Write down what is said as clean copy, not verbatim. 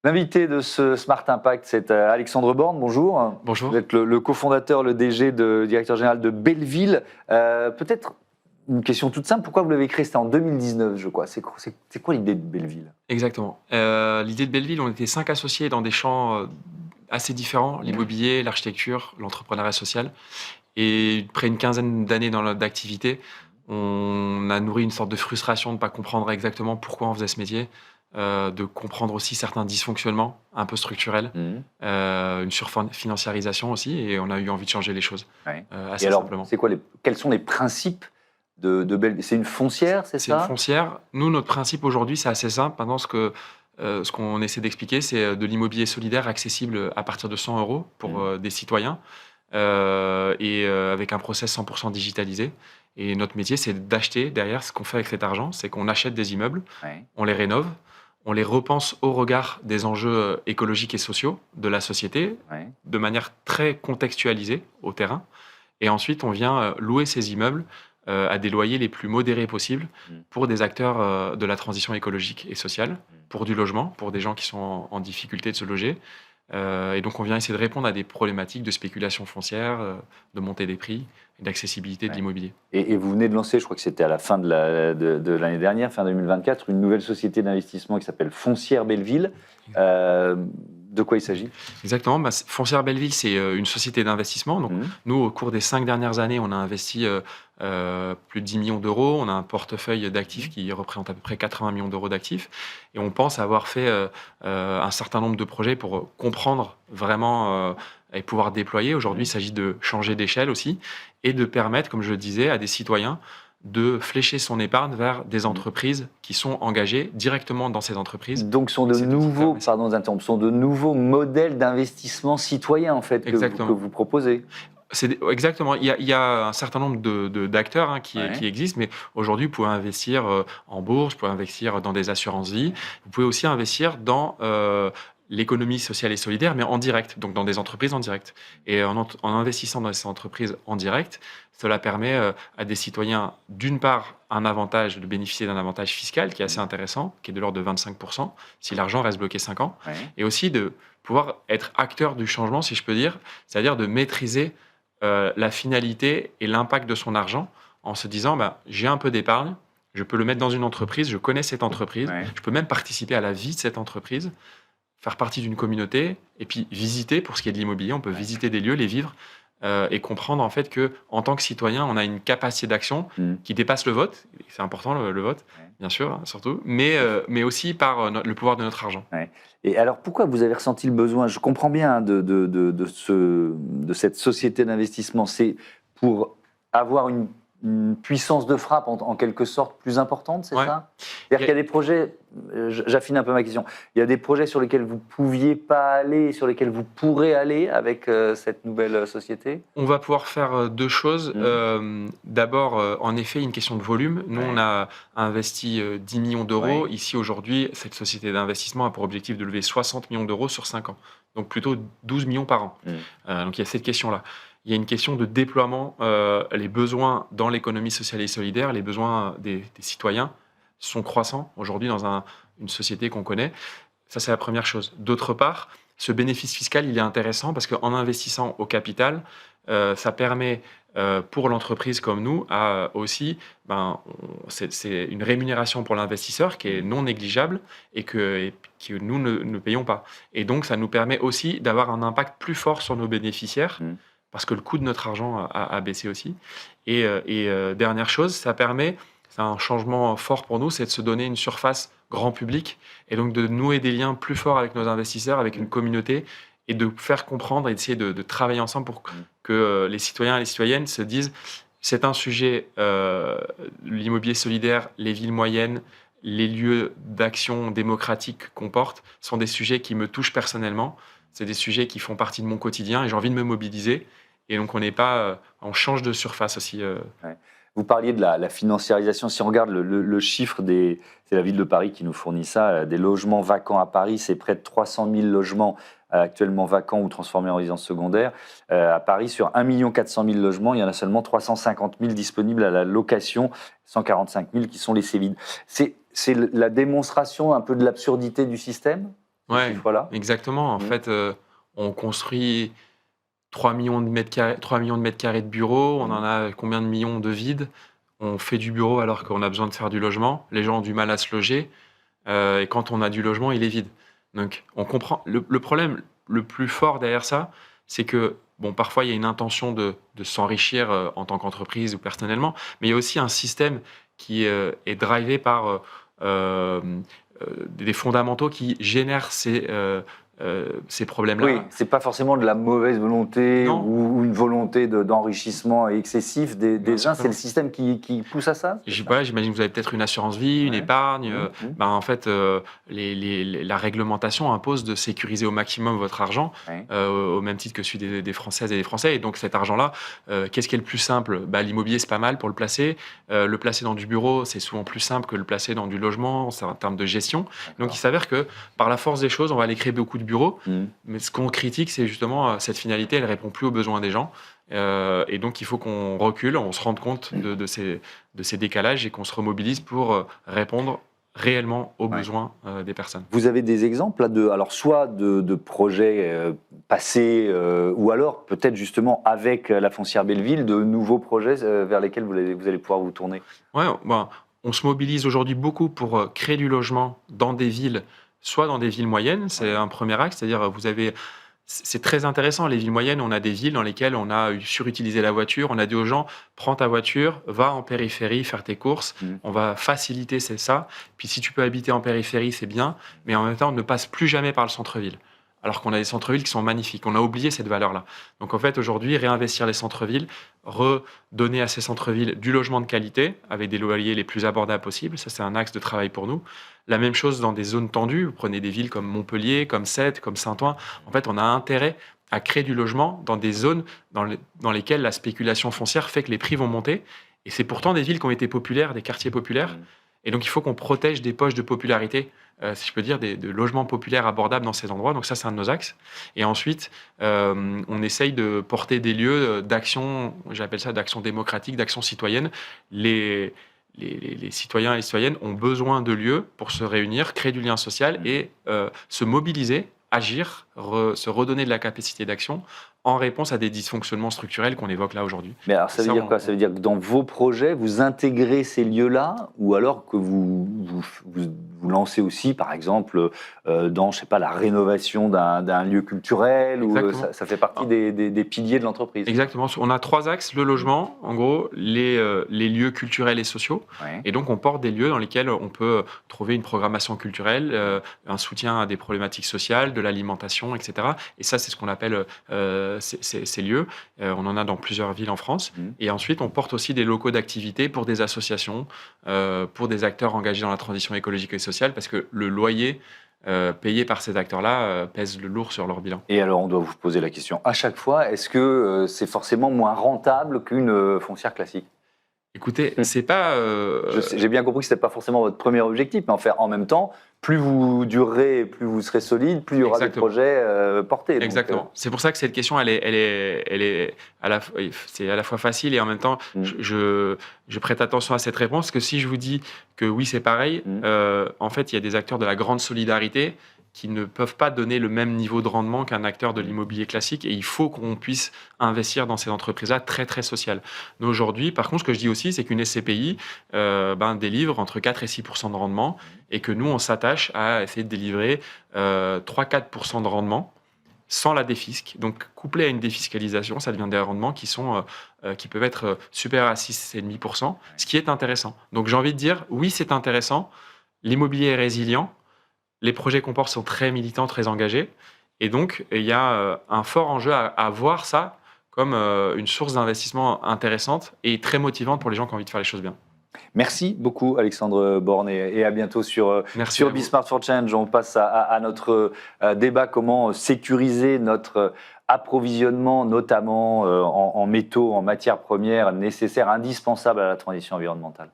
L'invité de ce Smart Impact, c'est Alexandre Borne. Bonjour. Bonjour. Vous êtes le cofondateur, le DG, directeur général de Belleville. Peut-être une question toute simple. Pourquoi vous l'avez créé? C'était en 2019, je crois. C'est quoi l'idée de Belleville? Exactement. L'idée de Belleville, on était 5 associés dans des champs assez différents, l'immobilier, l'architecture, l'entrepreneuriat social. Et après une quinzaine d'années d'activité, on a nourri une sorte de frustration de ne pas comprendre exactement pourquoi on faisait ce métier, de comprendre aussi certains dysfonctionnements un peu structurels, une surfinanciarisation aussi, et on a eu envie de changer les choses assez Et alors, simplement. quels sont les principes de Belleville? C'est une foncière, c'est ça? C'est une foncière. Nous, notre principe aujourd'hui, c'est assez simple. Maintenant, ce qu'on essaie d'expliquer, c'est de l'immobilier solidaire accessible à partir de 100 € pour des citoyens avec un process 100% digitalisé. Et notre métier, c'est d'acheter derrière. Ce qu'on fait avec cet argent, c'est qu'on achète des immeubles, on les rénove, on les repense au regard des enjeux écologiques et sociaux de la société, de manière très contextualisée au terrain. Et ensuite, on vient louer ces immeubles à des loyers les plus modérés possibles pour des acteurs de la transition écologique et sociale, pour du logement, pour des gens qui sont en difficulté de se loger. Et donc, on vient essayer de répondre à des problématiques de spéculation foncière, de montée des prix et d'accessibilité de l'immobilier. Et vous venez de lancer, je crois que c'était à la fin de l'année dernière, fin 2024, une nouvelle société d'investissement qui s'appelle Foncière Belleville. De quoi il s'agit? Exactement. Foncière Belleville, c'est une société d'investissement. Donc, nous, au cours des 5 dernières années, on a investi plus de 10 millions d'euros. On a un portefeuille d'actifs qui représente à peu près 80 millions d'euros d'actifs. Et on pense avoir fait un certain nombre de projets pour comprendre vraiment et pouvoir déployer. Aujourd'hui, il s'agit de changer d'échelle aussi et de permettre, comme je le disais, à des citoyens de flécher son épargne vers des entreprises qui sont engagées directement dans ces entreprises. Donc, sont de nouveaux modèles d'investissement citoyen, en fait, que vous proposez. Exactement. Il y a un certain nombre d'acteurs qui existent, mais aujourd'hui, vous pouvez investir en bourse, vous pouvez investir dans des assurances-vie, vous pouvez aussi investir dans l'économie sociale et solidaire, mais en direct, donc dans des entreprises en direct. Et en investissant dans ces entreprises en direct, cela permet à des citoyens, d'une part, de bénéficier d'un avantage fiscal qui est assez intéressant, qui est de l'ordre de 25%, si l'argent reste bloqué 5 ans, et aussi de pouvoir être acteur du changement, si je peux dire, c'est-à-dire de maîtriser la finalité et l'impact de son argent en se disant j'ai un peu d'épargne, je peux le mettre dans une entreprise, je connais cette entreprise, je peux même participer à la vie de cette entreprise, faire partie d'une communauté et puis visiter, pour ce qui est de l'immobilier, on peut visiter des lieux, les vivre et comprendre en fait que en tant que citoyen, on a une capacité d'action qui dépasse le vote. C'est important le vote, bien sûr, hein, surtout, mais aussi par le pouvoir de notre argent. Et alors, pourquoi vous avez ressenti le besoin? Je comprends bien de cette société d'investissement. C'est pour avoir une puissance de frappe en quelque sorte plus importante, c'est ça? C'est-à-dire qu'il y a des projets, j'affine un peu ma question, il y a des projets sur lesquels vous ne pouviez pas aller, sur lesquels vous pourrez aller avec cette nouvelle société? On va pouvoir faire deux choses. D'abord, en effet, une question de volume. Nous, on a investi 10 millions d'euros. Ici, aujourd'hui, cette société d'investissement a pour objectif de lever 60 millions d'euros sur 5 ans. Donc, plutôt 12 millions par an. Donc, il y a cette question-là. Il y a une question de déploiement. Les besoins dans l'économie sociale et solidaire, les besoins des citoyens sont croissants aujourd'hui dans une société qu'on connaît. Ça, c'est la première chose. D'autre part, ce bénéfice fiscal, il est intéressant parce qu'en investissant au capital, ça permet pour l'entreprise comme nous aussi, c'est une rémunération pour l'investisseur qui est non négligeable et que nous ne payons pas. Et donc, ça nous permet aussi d'avoir un impact plus fort sur nos bénéficiaires parce que le coût de notre argent a baissé aussi. Et dernière chose, ça permet, c'est un changement fort pour nous, c'est de se donner une surface grand public et donc de nouer des liens plus forts avec nos investisseurs, avec une communauté et de faire comprendre et d'essayer de travailler ensemble pour que les citoyens et les citoyennes se disent c'est un sujet, l'immobilier solidaire, les villes moyennes, les lieux d'action démocratique qu'on porte sont des sujets qui me touchent personnellement, c'est des sujets qui font partie de mon quotidien et j'ai envie de me mobiliser et donc on change de surface aussi. Vous parliez de la financiarisation. Si on regarde le chiffre, c'est la ville de Paris qui nous fournit ça, des logements vacants à Paris, c'est près de 300 000 logements actuellement vacants ou transformés en résidence secondaire. À Paris, sur 1 400 000 logements, il y en a seulement 350 000 disponibles à la location, 145 000 qui sont laissés vides. C'est la démonstration un peu de l'absurdité du système? Ouais, chiffre-là. exactement. En fait, on construit 3 millions de mètres carrés, 3 millions de mètres carrés de bureaux. On en a combien de millions de vides? On fait du bureau alors qu'on a besoin de faire du logement. Les gens ont du mal à se loger. Et quand on a du logement, il est vide. Donc, on comprend. Le problème le plus fort derrière ça, c'est que, bon, parfois, il y a une intention de s'enrichir en tant qu'entreprise ou personnellement, mais il y a aussi un système qui est drivé par euh, des fondamentaux qui génèrent ces problèmes-là. Oui, c'est pas forcément de la mauvaise volonté Non. ou une volonté d'enrichissement excessif des uns, sûr que c'est le non. système qui pousse à ça? Voilà, j'imagine que vous avez peut-être une assurance vie, une Ouais. épargne. Mhm. Ben, en fait, la réglementation impose de sécuriser au maximum votre argent, Ouais. au même titre que celui des Françaises et des Français. Et donc cet argent-là, qu'est-ce qui est le plus simple? Bah, l'immobilier, c'est pas mal pour le placer. Le placer dans du bureau, c'est souvent plus simple que le placer dans du logement, c'est en termes de gestion. Donc il s'avère que par la force des choses, on va aller créer beaucoup de bureaux. Mhm. Mais ce qu'on critique, c'est justement cette finalité, elle répond plus aux besoins des gens. Et donc, il faut qu'on recule, on se rende compte de ces décalages et qu'on se remobilise pour répondre réellement aux Ouais. besoins des personnes. Vous avez des exemples là, alors soit de projets passés, ou alors peut-être justement avec la Foncière Belleville, de nouveaux projets vers lesquels vous allez pouvoir vous tourner? Ouais, ben, on se mobilise aujourd'hui beaucoup pour créer du logement dans des villes, soit dans des villes moyennes, c'est un premier axe, c'est-à-dire c'est très intéressant. Les villes moyennes, on a des villes dans lesquelles on a surutilisé la voiture. On a dit aux gens, prends ta voiture, va en périphérie faire tes courses. On va faciliter, c'est ça. Puis si tu peux habiter en périphérie, c'est bien. Mais en même temps, on ne passe plus jamais par le centre-ville. Alors qu'on a des centres-villes qui sont magnifiques. On a oublié cette valeur-là. Donc en fait, aujourd'hui, réinvestir les centres-villes, redonner à ces centres-villes du logement de qualité avec des loyers les plus abordables possibles. Ça, c'est un axe de travail pour nous. La même chose dans des zones tendues. Vous prenez des villes comme Montpellier, comme Sète, comme Saint-Ouen. En fait, on a intérêt à créer du logement dans des zones dans lesquelles la spéculation foncière fait que les prix vont monter. Et c'est pourtant des villes qui ont été populaires, des quartiers populaires. Et donc, il faut qu'on protège des poches de popularité, si je peux dire, de logements populaires abordables dans ces endroits. Donc ça, c'est un de nos axes. Et ensuite, on essaye de porter des lieux d'action, j'appelle ça d'action démocratique, d'action citoyenne. Les citoyens et les citoyennes ont besoin de lieux pour se réunir, créer du lien social et se mobiliser, agir, se redonner de la capacité d'action en réponse à des dysfonctionnements structurels qu'on évoque là aujourd'hui. Mais alors, ça veut dire quoi? Ça veut dire que dans vos projets, vous intégrez ces lieux-là, ou alors que vous lancez aussi, par exemple, dans, je sais pas, la rénovation d'un lieu culturel, ou ça fait partie des piliers de l'entreprise? Exactement. On a 3 axes: le logement, en gros, les lieux culturels et sociaux. Ouais. Et donc, on porte des lieux dans lesquels on peut trouver une programmation culturelle, un soutien à des problématiques sociales, de l'alimentation, etc. Et ça, c'est ce qu'on appelle ces lieux. On en a dans plusieurs villes en France. Et ensuite, on porte aussi des locaux d'activité pour des associations, pour des acteurs engagés dans la transition écologique et sociale, parce que le loyer payé par ces acteurs-là pèse le lourd sur leur bilan. Et alors, on doit vous poser la question à chaque fois, est-ce que c'est forcément moins rentable qu'une foncière classique? Écoutez, c'est pas... J'ai bien compris que ce n'était pas forcément votre premier objectif, mais en même temps, plus vous durerez, plus vous serez solide, plus il y aura des projets portés. Exactement. Donc, c'est pour ça que cette question, elle est c'est à la fois facile et en même temps, je prête attention à cette réponse, parce que si je vous dis que oui, c'est pareil, en fait, il y a des acteurs de la grande solidarité qui ne peuvent pas donner le même niveau de rendement qu'un acteur de l'immobilier classique, et il faut qu'on puisse investir dans ces entreprises-là très, très sociales. Mais aujourd'hui, par contre, ce que je dis aussi, c'est qu'une SCPI délivre entre 4 et 6% de rendement, et que nous, on s'attache à essayer de délivrer 3-4% de rendement sans la défisque. Donc, couplé à une défiscalisation, ça devient des rendements qui peuvent être supérieurs à 6,5%, ce qui est intéressant. Donc, j'ai envie de dire, oui, c'est intéressant, l'immobilier est résilient, les projets qu'on porte sont très militants, très engagés. Et donc, il y a un fort enjeu à voir ça comme une source d'investissement intéressante et très motivante pour les gens qui ont envie de faire les choses bien. Merci beaucoup, Alexandre Borne, et à bientôt sur Be Smart for Change. On passe à notre débat, comment sécuriser notre approvisionnement, notamment en métaux, en matières premières nécessaires, indispensables à la transition environnementale.